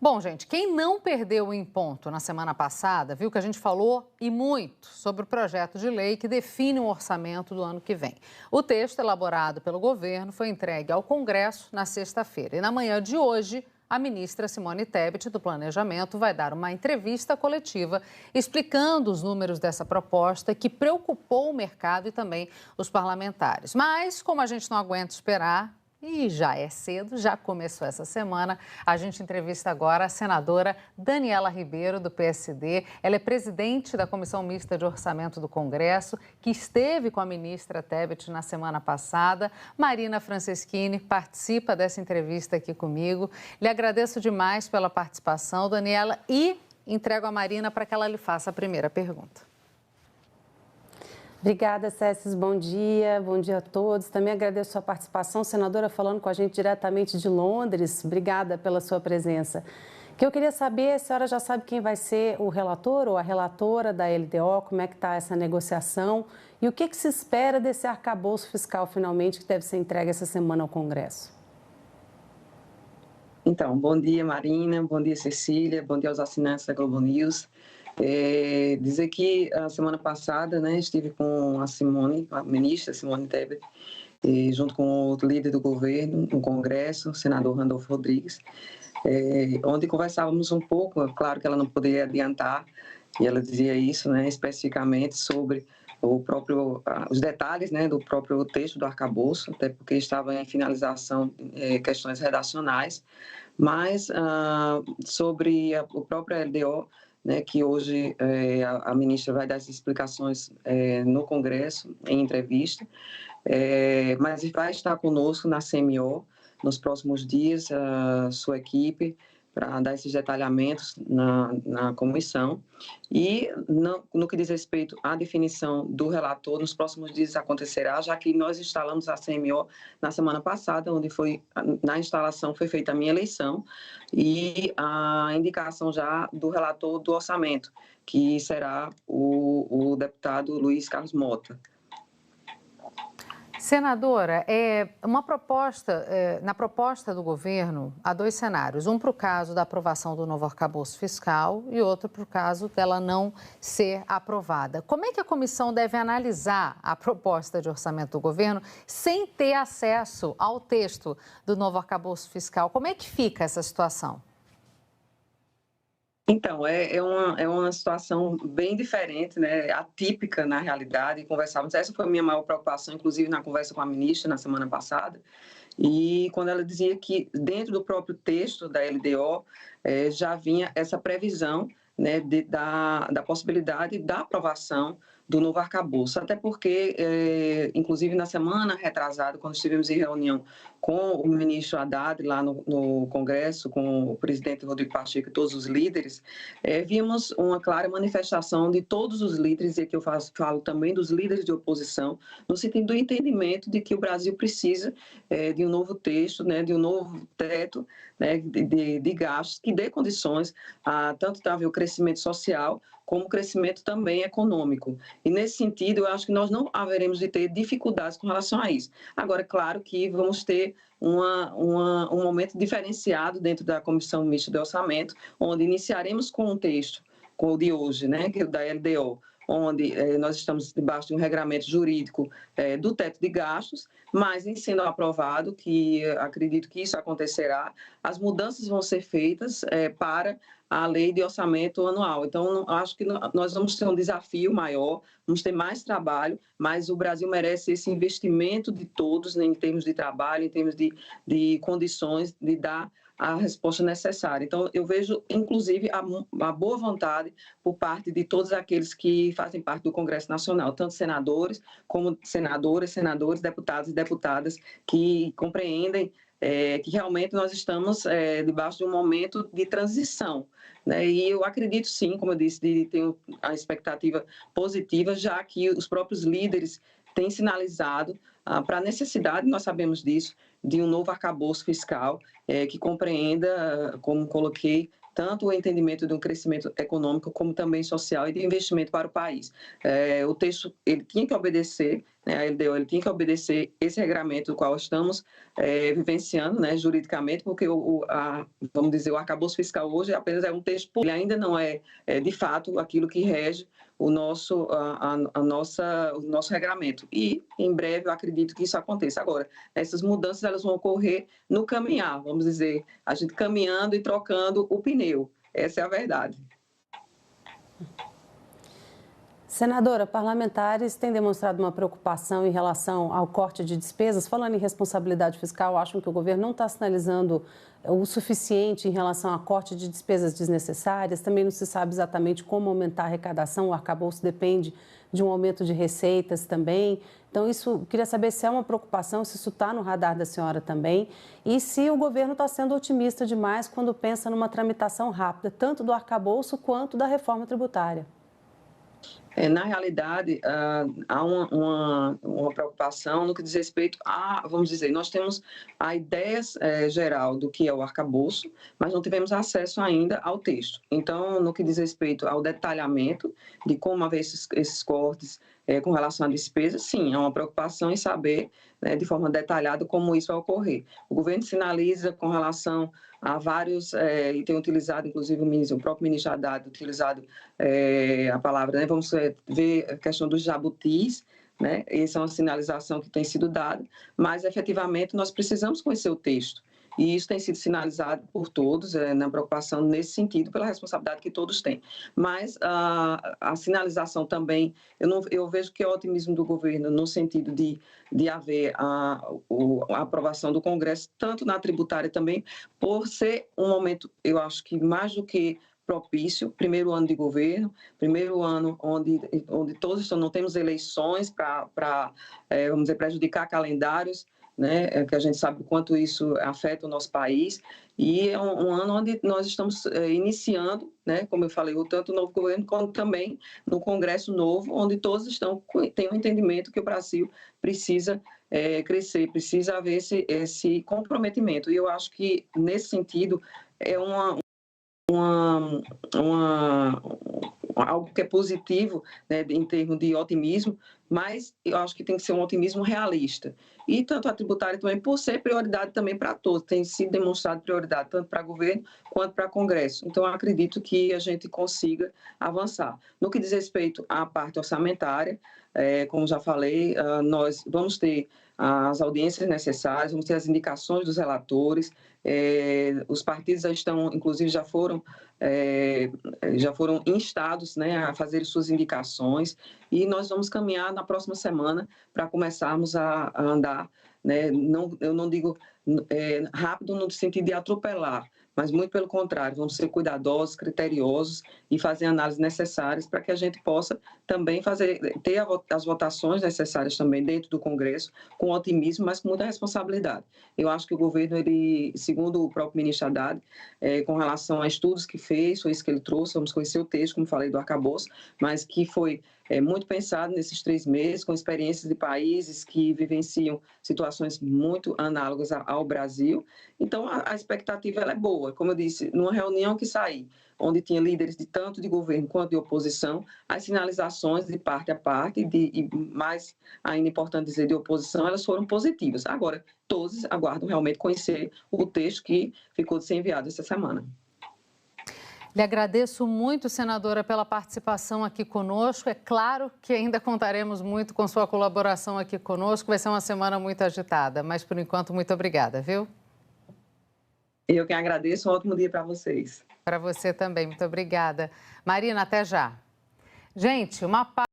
Bom, gente, quem não perdeu o Em Ponto na semana passada, viu que a gente falou e muito sobre o projeto de lei que define o orçamento do ano que vem. O texto elaborado pelo governo foi entregue ao Congresso na sexta-feira. E na manhã de hoje, a ministra Simone Tebet, do Planejamento, vai dar uma entrevista coletiva explicando os números dessa proposta que preocupou o mercado e também os parlamentares. Mas, como a gente não aguenta esperar, e já é cedo, já começou essa semana. A gente entrevista agora a senadora Daniela Ribeiro, do PSD. Ela é presidente da Comissão Mista de Orçamento do Congresso, que esteve com a ministra Tebet na semana passada. Marina Franceschini participa dessa entrevista aqui comigo. Lhe agradeço demais pela participação, Daniela, e entrego a Marina para que ela lhe faça a primeira pergunta. Obrigada, Cécis. Bom dia a todos. Também agradeço a sua participação, senadora, falando com a gente diretamente de Londres. Obrigada pela sua presença. O que eu queria saber, a senhora já sabe quem vai ser o relator ou a relatora da LDO, como é que está essa negociação e o que se espera desse arcabouço fiscal, finalmente, que deve ser entregue essa semana ao Congresso? Então, bom dia, Marina, bom dia, Cecília, bom dia aos assinantes da Globo News. Dizer que a semana passada, né, estive com a ministra Simone Tebet, junto com o líder do governo no Congresso, o senador Randolfo Rodrigues, onde conversávamos um pouco. Claro que ela não poderia adiantar, e ela dizia isso, né, especificamente sobre os detalhes, né, do próprio texto do arcabouço, até porque estava em finalização questões redacionais, mas sobre o próprio LDO, né, que hoje a ministra vai dar as explicações no Congresso, em entrevista, mas vai estar conosco na CMO nos próximos dias, sua equipe, para dar esses detalhamentos na comissão. E no que diz respeito à definição do relator, nos próximos dias acontecerá, já que nós instalamos a CMO na semana passada, onde na instalação foi feita a minha eleição e a indicação já do relator do orçamento, que será o deputado Luiz Carlos Mota. Senadora, na proposta do governo, há dois cenários. Um para o caso da aprovação do novo arcabouço fiscal e outro para o caso dela não ser aprovada. Como é que a comissão deve analisar a proposta de orçamento do governo sem ter acesso ao texto do novo arcabouço fiscal? Como é que fica essa situação? Então, é uma situação bem diferente, né? Atípica na realidade. Conversávamos, essa foi a minha maior preocupação, inclusive na conversa com a ministra na semana passada, e quando ela dizia que dentro do próprio texto da LDO já vinha essa previsão, né, da possibilidade da aprovação do novo arcabouço, até porque, inclusive na semana retrasada, quando estivemos em reunião com o ministro Haddad lá no Congresso, com o presidente Rodrigo Pacheco e todos os líderes, vimos uma clara manifestação de todos os líderes, e aqui eu falo também dos líderes de oposição, no sentido do entendimento de que o Brasil precisa de um novo texto, né, de um novo teto, né, de gastos que dê condições a tanto haver o crescimento social como o crescimento também econômico. E, nesse sentido, eu acho que nós não haveremos de ter dificuldades com relação a isso. Agora, claro que vamos ter um momento diferenciado dentro da Comissão Mista de Orçamento, onde iniciaremos com um texto, com o de hoje, né, que é o da LDO, onde nós estamos debaixo de um regramento jurídico do teto de gastos, mas em sendo aprovado, que acredito que isso acontecerá, as mudanças vão ser feitas para a lei de orçamento anual. Então, acho que nós vamos ter um desafio maior, vamos ter mais trabalho, mas o Brasil merece esse investimento de todos, né, em termos de trabalho, em termos de condições de dar a resposta necessária. Então, eu vejo, inclusive, a boa vontade por parte de todos aqueles que fazem parte do Congresso Nacional, tanto senadores como senadoras, senadores, deputados e deputadas, que compreendem que realmente nós estamos debaixo de um momento de transição, né? E eu acredito sim, como eu disse, tenho a expectativa positiva, já que os próprios líderes têm sinalizado para a necessidade, nós sabemos disso, de um novo arcabouço fiscal que compreenda, como coloquei, tanto o entendimento de um crescimento econômico como também social e de investimento para o país. O texto ele tinha que obedecer né, a LDO ele tinha que obedecer esse regramento do qual estamos vivenciando, né, juridicamente, porque vamos dizer, o arcabouço fiscal hoje apenas é um texto, ele ainda não é de fato aquilo que rege o nosso regramento. E, em breve, eu acredito que isso aconteça. Agora, essas mudanças elas vão ocorrer no caminhar, vamos dizer, a gente caminhando e trocando o pneu. Essa é a verdade. Senadora, parlamentares têm demonstrado uma preocupação em relação ao corte de despesas. Falando em responsabilidade fiscal, acham que o governo não está sinalizando o suficiente em relação a corte de despesas desnecessárias. Também não se sabe exatamente como aumentar a arrecadação. O arcabouço depende de um aumento de receitas também. Então, isso, queria saber se é uma preocupação, se isso está no radar da senhora também. E se o governo está sendo otimista demais quando pensa numa tramitação rápida, tanto do arcabouço quanto da reforma tributária. Na realidade, há uma preocupação no que diz respeito a, vamos dizer, nós temos a ideia geral do que é o arcabouço, mas não tivemos acesso ainda ao texto. Então, no que diz respeito ao detalhamento de como haver esses cortes com relação à despesa, sim, há uma preocupação em saber, né, de forma detalhada como isso vai ocorrer. O governo sinaliza com relação a vários, e tem utilizado, inclusive o próprio ministro Haddad, utilizado a palavra, né, vamos ver a questão dos jabutis, né, essa é uma sinalização que tem sido dada, mas efetivamente nós precisamos conhecer o texto. E isso tem sido sinalizado por todos, na preocupação nesse sentido, pela responsabilidade que todos têm. Mas a sinalização também, eu vejo que é o otimismo do governo no sentido de haver a aprovação do Congresso, tanto na tributária também, por ser um momento, eu acho que mais do que propício, primeiro ano de governo, primeiro ano onde todos não temos eleições para vamos dizer, prejudicar calendários, né, que a gente sabe o quanto isso afeta o nosso país, e é um ano onde nós estamos iniciando, né, como eu falei, tanto o novo governo, quanto também no Congresso novo, onde todos têm um entendimento que o Brasil precisa crescer, precisa haver esse comprometimento. E eu acho que, nesse sentido, é algo que é positivo, né, em termos de otimismo, mas eu acho que tem que ser um otimismo realista. E tanto a tributária também, por ser prioridade também para todos, tem sido demonstrado prioridade tanto para o governo quanto para o Congresso. Então, eu acredito que a gente consiga avançar. No que diz respeito à parte orçamentária, como já falei, nós vamos ter as audiências necessárias, vamos ter as indicações dos relatores, os partidos inclusive já foram instados, né, a fazer suas indicações, e nós vamos caminhar na próxima semana para começarmos a andar, né, eu não digo rápido no sentido de atropelar, mas muito pelo contrário, vamos ser cuidadosos, criteriosos e fazer análises necessárias para que a gente possa também ter as votações necessárias também dentro do Congresso, com otimismo, mas com muita responsabilidade. Eu acho que o governo, segundo o próprio ministro Haddad, com relação a estudos que fez, foi isso que ele trouxe, vamos conhecer o texto, como falei, do arcabouço, mas que foi muito pensado nesses 3 meses, com experiências de países que vivenciam situações muito análogas ao Brasil. Então, a expectativa ela é boa. Como eu disse, numa reunião que saí, onde tinha líderes tanto de governo quanto de oposição, as sinalizações de parte a parte, e mais ainda importante dizer, de oposição, elas foram positivas. Agora, todos aguardam realmente conhecer o texto que ficou de ser enviado essa semana. Lhe agradeço muito, senadora, pela participação aqui conosco. É claro que ainda contaremos muito com sua colaboração aqui conosco. Vai ser uma semana muito agitada, mas por enquanto, muito obrigada, viu? Eu que agradeço. Um ótimo dia para vocês. Para você também, muito obrigada. Marina, até já. Gente, uma